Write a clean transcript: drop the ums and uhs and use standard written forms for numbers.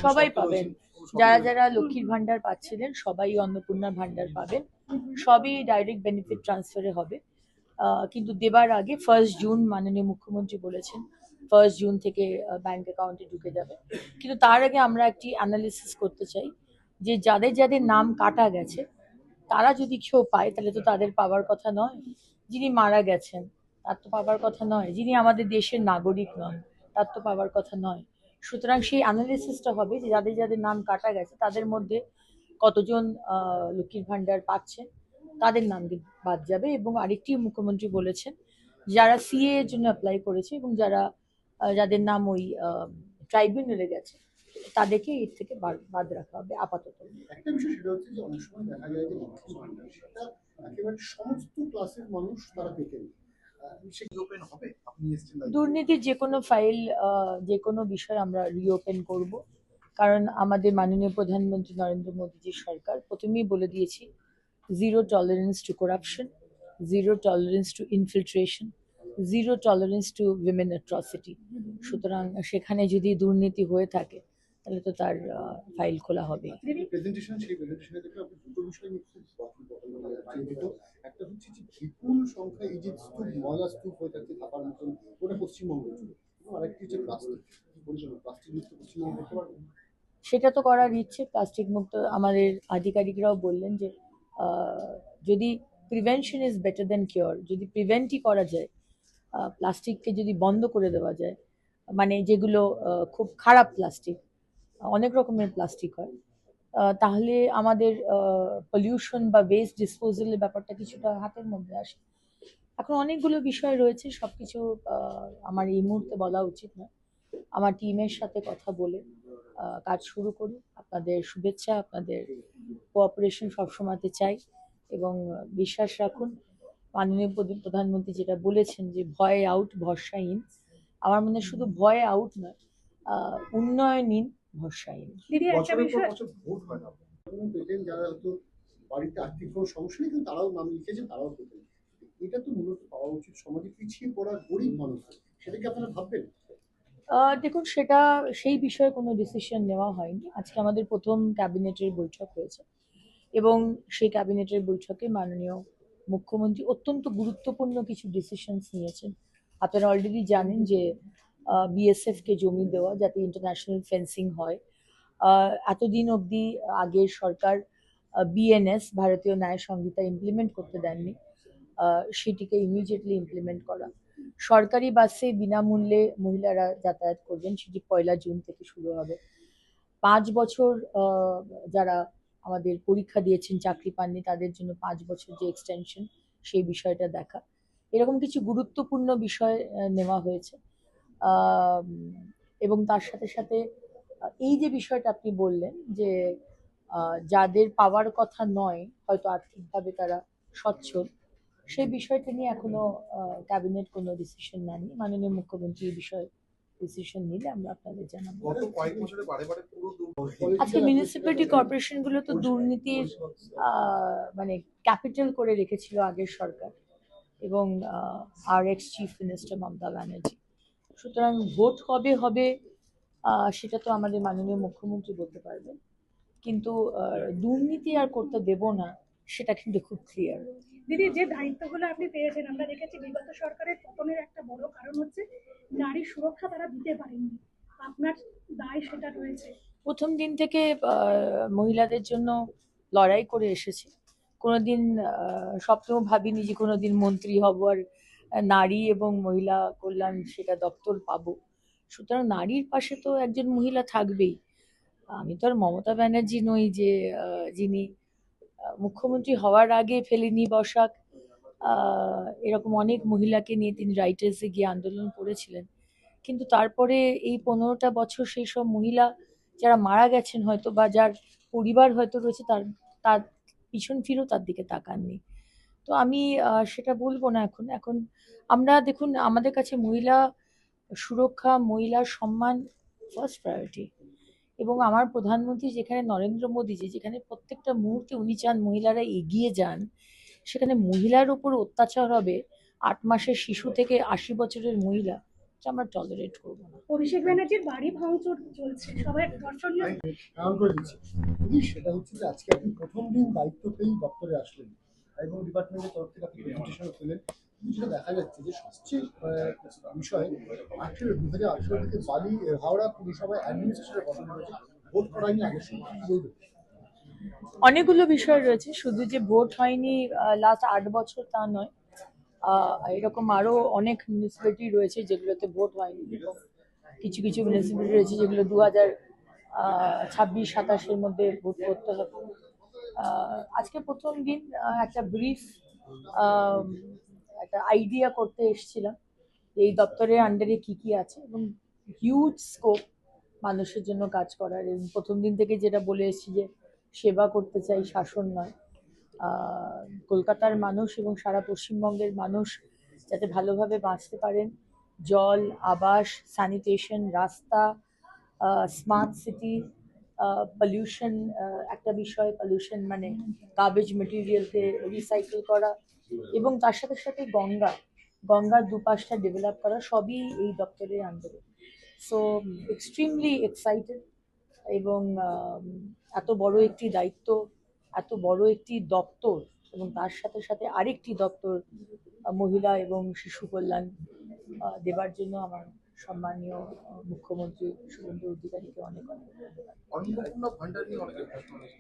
সবাই পাবেন, যারা যারা লক্ষ্মীর ভান্ডার পাচ্ছিলেন সবাই অন্নপূর্ণা ভান্ডার পাবেন, সবই ডাইরেক্ট বেনিফিট ট্রান্সফারে হবে। কিন্তু দেবার আগে 1 জুন মাননীয় মুখ্যমন্ত্রী বলেছেন 1 জুন থেকে ব্যাংক অ্যাকাউন্টে ঢুকে যাবে। কিন্তু তার আগে আমরা একটি অ্যানালিসিস করতে চাই যে যাদের যাদের নাম কাটা গেছে তারা যদি কেউ পায় তাহলে তো তাদের পাওয়ার কথা নয়। যিনি মারা গেছেন তার তো পাওয়ার কথা নয়, যিনি আমাদের দেশের নাগরিক নন তার তো পাওয়ার কথা নয়। সুতরাং সেই অ্যানালিসিসটা হবে যে যাদের যাদের নাম কাটা গেছে তাদের মধ্যে কতজন লক্ষ্মীর ভান্ডার পাচ্ছেন, তাদের নাম বাদ যাবে। এবং আরেকটি মুখ্যমন্ত্রী বলেছেন যারা সিএ এর জন্য অ্যাপ্লাই করেছে এবং যাদের নাম ওই ট্রাইব্যুনালে গেছে তাদেরকে এর থেকে বাদ রাখা হবে আপাতত। একটা বিষয় সেটা হচ্ছে যে অনেক সময় দেখা যায় যে লক্ষ্মীর ভান্ডার সেটা একেবারে সমস্ত ক্লাসের মানুষ তারা পেতেন। দুর্নীতির যে কোনো ফাইল, যে কোনো বিষয় আমরা রিওপেন করব, কারণ আমাদের মাননীয় প্রধানমন্ত্রী নরেন্দ্র মোদীজির সরকার প্রথমেই বলে দিয়েছি zero tolerance two corruption, zero tolerance two infiltration, zero tolerance two women atrocity. সুতরাং সেখানে যদি দুর্নীতি হয়ে থাকে তাহলে তো তার ফাইল খোলা হবে। একটা হচ্ছে যে বিপুল সংখ্যায় এই যে স্তূপ, ময়লা স্তূপ হয়ে থাকছে থাকার মতন, ওটা পশ্চিমবঙ্গ জুড়ে, আরেকটি হচ্ছে প্লাস্টিক প্লাস্টিক মুক্ত পশ্চিমবঙ্গ দেখতে পারবেন। সেটা তো করার ইচ্ছে, প্লাস্টিক মুক্ত। আমাদের আধিকারিকরাও বললেন যে যদি prevention is better then cure, যদি প্রিভেন্টই করা যায়, প্লাস্টিককে যদি বন্ধ করে দেওয়া যায়, মানে যেগুলো খুব খারাপ প্লাস্টিক, অনেক রকমের প্লাস্টিক হয়, তাহলে আমাদের পলিউশন বা ওয়েস্ট ডিসপোজালের ব্যাপারটা কিছুটা হাতের মধ্যে আসে। এখন অনেকগুলো বিষয় রয়েছে, সবকিছু আমার এই মুহূর্তে বলা উচিত না। আমার টিমের সাথে কথা বলে কাজ শুরু করি। আপনাদের শুভেচ্ছা, আপনাদের কোঅপারেশন সবসময়তে চাই এবং বিশ্বাস রাখুন মাননীয় প্রধানমন্ত্রী যেটা বলেছেন যে ভয় আউট ভরসা ইন, আমার মনে হয় শুধু ভয় আউট নয়, উন্নয়ন ইন ভরসা ইন। যারা হয়তো বাড়িতে আর্থিক কোনো সমস্যা নেই কিন্তু তারাও নাম লিখেছেন, তারাও পেতেন। এটা তো মূলত পাওয়া উচিত সমাজে পিছিয়ে পড়া গরিব মানুষ, সেটাকে আপনারা ভাববেন? দেখুন, সেই বিষয়ে কোনো ডিসিশন নেওয়া হয়নি। আজকে আমাদের প্রথম ক্যাবিনেটের বৈঠক হয়েছে এবং সেই ক্যাবিনেটের বৈঠকে মাননীয় মুখ্যমন্ত্রী অত্যন্ত গুরুত্বপূর্ণ কিছু ডিসিশনস নিয়েছেন। আপনারা অলরেডি জানেন যে বিএসএফকে জমি দেওয়া যাতে ইন্টারন্যাশনাল ফেন্সিং হয়। এতদিন অবধি আগের সরকার বিএনএস, ভারতীয় ন্যায় সংহিতা, ইমপ্লিমেন্ট করতে দেননি, সেটিকে ইমিডিয়েটলি ইমপ্লিমেন্ট করা। সরকারি বাসে বিনামূল্যে মহিলারা যাতায়াত করবেন, সেটি 1 জুন থেকে শুরু হবে। 5 বছর যারা আমাদের পরীক্ষা দিয়েছেন চাকরি পাননি তাদের জন্য 5 বছর যে এক্সটেনশন, সেই বিষয়টা দেখা, এরকম কিছু গুরুত্বপূর্ণ বিষয় নেওয়া হয়েছে। এবং তার সাথে সাথে এই যে বিষয়টা আপনি বললেন যে যাদের পাওয়ার কথা নয়, হয়তো আর্থিকভাবে তারা সচ্ছল, সেই বিষয়টা নিয়ে এখনো ক্যাবিনেট কোনো ডিসিশন নেননি। মাননীয় মুখ্যমন্ত্রী এই বিষয়ে ডিসিশন নিলে আমরা আপনাদের জানাবো। আজকে মিউনিসিপ্যালিটি কর্পোরেশনগুলো তো দুর্নীতির মানে ক্যাপিটাল করে রেখেছিল আগের সরকার এবং আর ex chief minister Mamata Banerjee. সুতরাং ভোট কবে হবে সেটা তো আমাদের মাননীয় মুখ্যমন্ত্রী বলতে পারবেন, কিন্তু দুর্নীতি আর করতে দেব না সেটা কিন্তু খুব ক্লিয়ার। দিদি, যে দায়িত্বগুলো আপনি পেয়েছেন, আমরা দেখেছি বিগত সরকারের পতনের একটা বড় কারণ হচ্ছে নারী সুরক্ষা তারা দিতে পারেননি, আপনার দায় সেটা রয়েছে। প্রথম দিন থেকে মহিলাদের জন্য লড়াই করে এসেছি। কোনোদিন স্বপ্নেও ভাবিনি যে কোনোদিন মন্ত্রী হব আর নারী এবং মহিলা কল্যাণ সেটা দপ্তর পাবো। সুতরাং নারীর পাশে তো একজন মহিলা থাকবেই। আমি তো আর মমতা ব্যানার্জি নই যে যিনি মুখ্যমন্ত্রী হওয়ার আগে ফেলেনি বসাক, এরকম অনেক মহিলাকে নিয়ে তিনি রাইটার্সে গিয়ে আন্দোলন করেছিলেন। কিন্তু তারপরে এই 15টা বছর সেই সব মহিলা যারা মারা গেছেন হয়তো বা যার পরিবার হয়তো রয়েছে তার পিছন ফিরেও তার দিকে তাকাননি। তো আমি সেটা বলবো না এখন। এখন আমরা দেখুন, আমাদের কাছে মহিলা সুরক্ষা, মহিলার সম্মান ফার্স্ট প্রায়োরিটি। এবং আমার প্রধানমন্ত্রী যেখানে নরেন্দ্র মোদীজি, যেখানে প্রত্যেকটা মুহূর্তে উনি চান মহিলারা এগিয়ে যান, সেখানে মহিলার উপর অত্যাচার হবে 8 মাসের শিশু থেকে 80 বছরের মহিলা, সেটা আমরা টলারেট করবো না। অভিষেক ব্যানার্জির বাড়ি ভাঙচুর চলছে, সবাই দর্শনীয়। কারণ করে দিচ্ছি দিদি, সেটা হচ্ছে যে আজকে আপনি প্রথম দিন দায়িত্ব পেয়েই দপ্তরে আসলেন এবং ডিপার্টমেন্টের তরফ থেকে আপনি প্রেজেন্টেশন পেলেন, কিন্তু যেটা দেখা যাচ্ছে যে সবচেয়ে বিষয় 2018 থেকে বালি হাওড়া পুরসভায় অ্যাডমিনিস্ট্রেটর গঠন হয়েছে, ভোট করা হয়নি আগের সময়, কি বলবেন? অনেকগুলো বিষয় রয়েছে, শুধু যে ভোট হয়নি লাস্ট 8 বছর তা নয়। এরকম আরো অনেক মিউনিসিপ্যালিটি রয়েছে যেগুলোতে ভোট হয়নি, এবং কিছু কিছু মিউনিসিপ্যালিটি রয়েছে যেগুলো 2026-27-এর মধ্যে ভোট করতে হবে। আজকে প্রথম দিন একটা ব্রিফ একটা আইডিয়া করতে এসেছিলাম এই দপ্তরের আন্ডারে কি কি আছে, এবং হিউজ স্কোপ মানুষের জন্য কাজ করার। এবং প্রথম দিন থেকে যেটা বলে এসেছি যে সেবা করতে চাই, শাসন নয়। কলকাতার মানুষ এবং সারা পশ্চিমবঙ্গের মানুষ যাতে ভালোভাবে বাঁচতে পারেন, জল, আবাস, স্যানিটেশন, রাস্তা, স্মার্ট সিটি, পলিউশন একটা বিষয়, পলিউশন মানে গার্বেজ মেটেরিয়ালকে রিসাইকেল করা, এবং তার সাথে সাথে গঙ্গার দুপাশটা ডেভেলপ করা, সবই এই দপ্তরের আন্ডারে। সো এক্সট্রিমলি এক্সাইটেড, এবং এত বড় একটি দায়িত্ব, এত বড় একটি দপ্তর, এবং তার সাথে সাথে আরেকটি দপ্তর মহিলা এবং শিশু কল্যাণ দেবার জন্য আমার সম্মানীয় মুখ্যমন্ত্রী শুভেন্দু অধিকারীকে অনেক অনেক ধন্যবাদ। অন্নপূর্ণা ভান্ডার নিয়ে অনেকের প্রশ্ন রয়েছে।